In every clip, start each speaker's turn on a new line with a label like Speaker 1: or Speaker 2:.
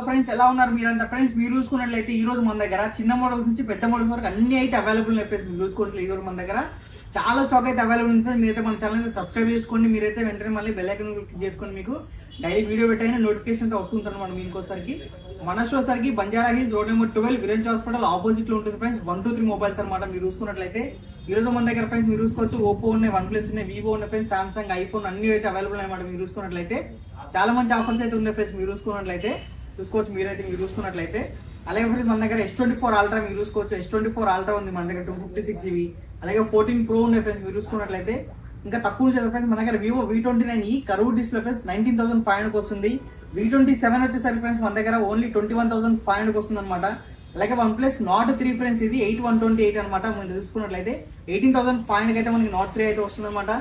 Speaker 1: Friends ఎలా ఉన్నారు మీరంతా ఫ్రెండ్స్ మీరు చూసుకున్నట్లయితే ఈ రోజు మన దగ్గర చిన్న మోడల్స్ నుంచి పెద్ద మోడల్స్ వరకు అన్ని అయితే అవైలబుల్ ఉన్నాయి ఫ్రెండ్స్. మీరు చూసుకున్నట్లయితే ఈ రోజు మన దగ్గర చాలా స్టాక్ అయితే అవైలబుల్ ఉంది ఫ్రెండ్స్. మీరైతే మన ఛానల్ సబ్స్క్రైబ్ చేసుకోండి, మీరైతే వెంటనే మళ్ళీ బెల్ ఐకాన్ క్లిక్ చేసుకోండి. మీకు డైలీ వీడియో పెట్టైనా నోటిఫికేషన్ అయితే వస్తుంటుంది అనమాట. మీకోసరికి మన షో సరికి Banjara Hills road number 12 Virinchi hospital opposite లో ఉంటుంది ఫ్రెండ్స్. 123 మొబైల్స్ అనమాట. మీరు చూసుకున్నట్లయితే ఈ రోజు మన దగ్గర ఫ్రెండ్స్ మీరు చూసుకోవచ్చు ఓపో ఉన్నాయి, వన్ ప్లస్ ఉన్నాయి, వివో ఉన్నాయి ఫ్రెండ్స్, సామ్సంగ్, ఐఫోన్ అన్ని అయితే అవైలబుల్ అనమాట. మీరు చూసుకున్నట్లయితే చాలా మంచి ఆఫర్స్ అయితే ఉన్నాయి ఫ్రెండ్స్. మీరు చూసుకున్నట్లయితే చూసుకోవచ్చు, మీరు చూసుకున్నట్లయితే అలాగే ఫ్రెండ్స్ మన దగ్గర S24 అల్ట్రా మీరు చూసుకోవచ్చు. S24 అల్ట్రా ఉంది మన దగ్గర 256 GB. అలాగే 14 Pro ఉన్నాయి ఫ్రెండ్స్. మీరు చూసుకున్నట్లయితే ఇంకా తక్కువ ఉంటుంది ఫ్రెండ్స్ మన దగ్గర Vivo V29e curve display friends 19,500 వస్తుంది. V27 వచ్చేసరికి ఫ్రెండ్స్ మన దగ్గర ఓన్లీ 21,500 వస్తుంది అనమాట. అలాగే వన్ ప్లస్ నాట్ 3 ఫ్రెండ్స్ ఇది 8128 అనమాట. మీరు చూసుకున్నట్లయితే 18,500 అయితే మనకి నాట్ 3 అయితే వస్తుంది అనమాట.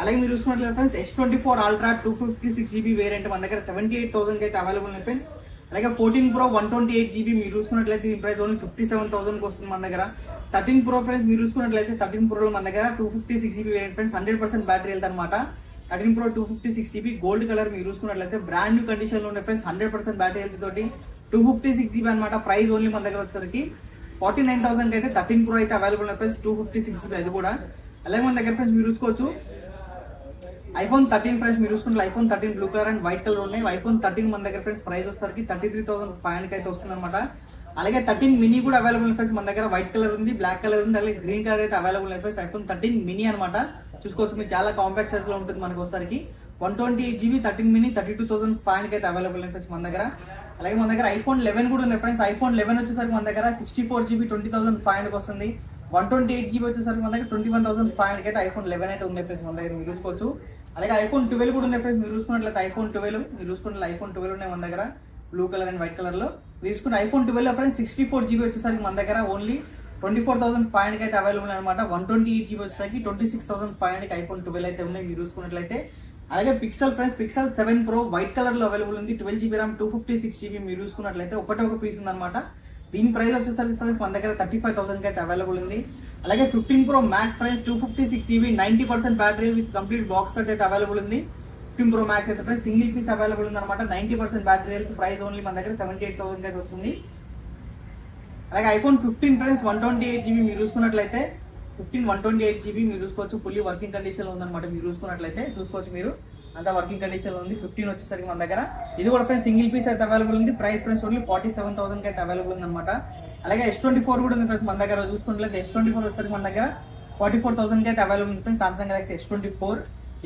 Speaker 1: అలాగే మీరు చూసుకున్నట్లయితే friends S24 ultra 256 GB variant మన దగ్గర 78,000 అయితే అవైలబుల్ ఉంది ఫ్రెండ్స్. అలాగే 14 Pro 128 GB మీరు చూసుకున్నట్లయితే దీని ప్రైస్ ఓన్లీ 57,000 వస్తుంది మన దగ్గర. 13 Pro ఫ్రెండ్స్ మీరు చూసుకున్నట్లయితే 13 Pro మన దగ్గర 256 GB variant friends 100% battery health అనమాట. 13 Pro 256 GB గోల్డ్ కలర్ మీరు చూసుకున్నట్లయితే బ్రాండ్ న్యూ కండిషన్ లో ఉండే ఫ్రెండ్స్ 100% బ్యాటరీ హెల్త్ తోటి 256 GB అనమాట. ప్రైస్ ఓన్లీ మన దగ్గర వచ్చేసరికి 49,000 అయితే 13 Pro అయితే అవైలబుల్ ఉన్నాయి ఫ్రెండ్స్ 256 GB అది కూడా. అలాగే మన దగ్గర ఫ్రెండ్స్ మీరు చూసుకోవచ్చు iPhone 13 ఫ్రెండ్స్ మీరు చూసుకుంటే iPhone 13 blue colour and white colour ఉన్నాయి. iPhone 13 మన దగ్గర ఫ్రెండ్స్ ప్రైస్ వచ్చేసరికి 33,500 అయితే వస్తుంది అనమాట. అలాగే 13 మినీ కూడా అవైలబుల్ ఫ్రెండ్స్ మన దగ్గర వైట్ కలర్ ఉంది, బ్లాక్ కలర్ ఉంది, అలాగే గ్రీన్ కలర్ అయితే అవైలబుల్ ఫ్రెండ్స్. iPhone 13 మినీ అనమాట. చూసుకోవచ్చు మీరు చాలా కాంపాక్ట్ సైజ్ లో ఉంటుంది మనకి వచ్చేసరికి 128 GB 13 మినీ 32,500 అయితే అవైలబుల్ ఫ్రెండ్స్ మన దగ్గర. అలాగే మన దగ్గర iPhone 11 కూడా ఉంది ఫ్రెండ్స్. iPhone 11 వచ్చేసరికి మన దగ్గర 64 GB 20,500 వస్తుంది. 128 GB వచ్చేసరికి మన దగ్గర 21,500 అయితే iPhone 11 అయితే ఉంది ఫ్రెండ్స్ మన దగ్గర మీరు చూసుకోవచ్చు. అలాగే iPhone 12 కూడా ఉన్నాయి ఫ్రెండ్స్. మీరు చూసుకున్నట్లయితే iPhone 12 మీరు చూసుకున్నట్లయితే iPhone 12 ఉన్నాయి మన దగ్గర blue colour and white colour లో. తీసుకున్న iPhone 12 ఫ్రెండ్స్ 64 GB వచ్చేసరికి మన దగ్గర ఓన్లీ 24,500 అయితే అవైలబుల్ అనమాట. 128 GB వచ్చేసరికి 26,500 iPhone 12 అయితే ఉన్నాయి మీరు చూసుకున్నట్లయితే. అలాగే pixel friends pixel 7 Pro white colour లో అవైలబుల్ ఉంది. 12 GB RAM 256 GB మీరు చూసుకున్నట్లయితే ఒక పీస్ ఉంది అనమాట. దీని ప్రైస్ వచ్చేసరికి ఫ్రెండ్స్ మన దగ్గర 35,000 అయితే అవైలబుల్ ఉంది. అలాగే 15 Pro Max friends 256 GB 90% battery with complete box తోటి అయితే అవైలబుల్ ఉంది. 15 Pro Max అయితే ఫ్రెండ్స్ సింగిల్ పీస్ అవైలబుల్ ఉంది అనమాట. 90% బ్యాటరీ హెల్త్ ప్రైస్ ఓన్లీ మన దగ్గర 78,000 అయితే వస్తుంది. అలాగే iPhone 15 ఫ్రెండ్స్ 128 GB మీరు చూసుకున్నట్లయితే 128 GB మీరు చూసుకోవచ్చు ఫుల్లీ వర్కింగ్ కండిషన్ లో ఉందన్నమాట. మీరు చూసుకున్నట్లయితే చూసుకోవచ్చు మీరు అంతా వర్కింగ్ కండిషన్ లో ఉంది. 15 వచ్చేసరికి మన దగ్గర ఇది కూడా ఫ్రెండ్స్ సింగిల్ పీస్ అయితే అవైలబుల్ ఉంది. ప్రైస్ ఫ్రెండ్స్ ఓన్లీ 47,000 అయితే అవైలబుల్ ఉంది అనమాట. అలాగే S24 కూడా ఉంది ఫ్రెండ్స్ మన దగ్గర చూసుకున్నట్లయితే S24 వచ్చేసరికి మన దగ్గర 44,000 అయితే అవైలబుల్ ఉంది ఫ్రెండ్స్. సామ్సంగ్ గెలాక్సీ S24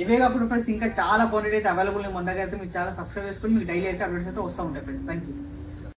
Speaker 1: ఇవే కాకుండా ఫ్రెండ్స్ ఇంకా చాలా క్వాంటిటీ అయితే అవైలబుల్ ఉంది మన దగ్గర. అయితే మీరు చాలా సబ్స్క్రైబ్ చేసుకుని మీకు డైలీ అయితే అప్డేట్స్ అయితే వస్తూ ఉంటాయి ఫ్రెండ్స్. Thank you.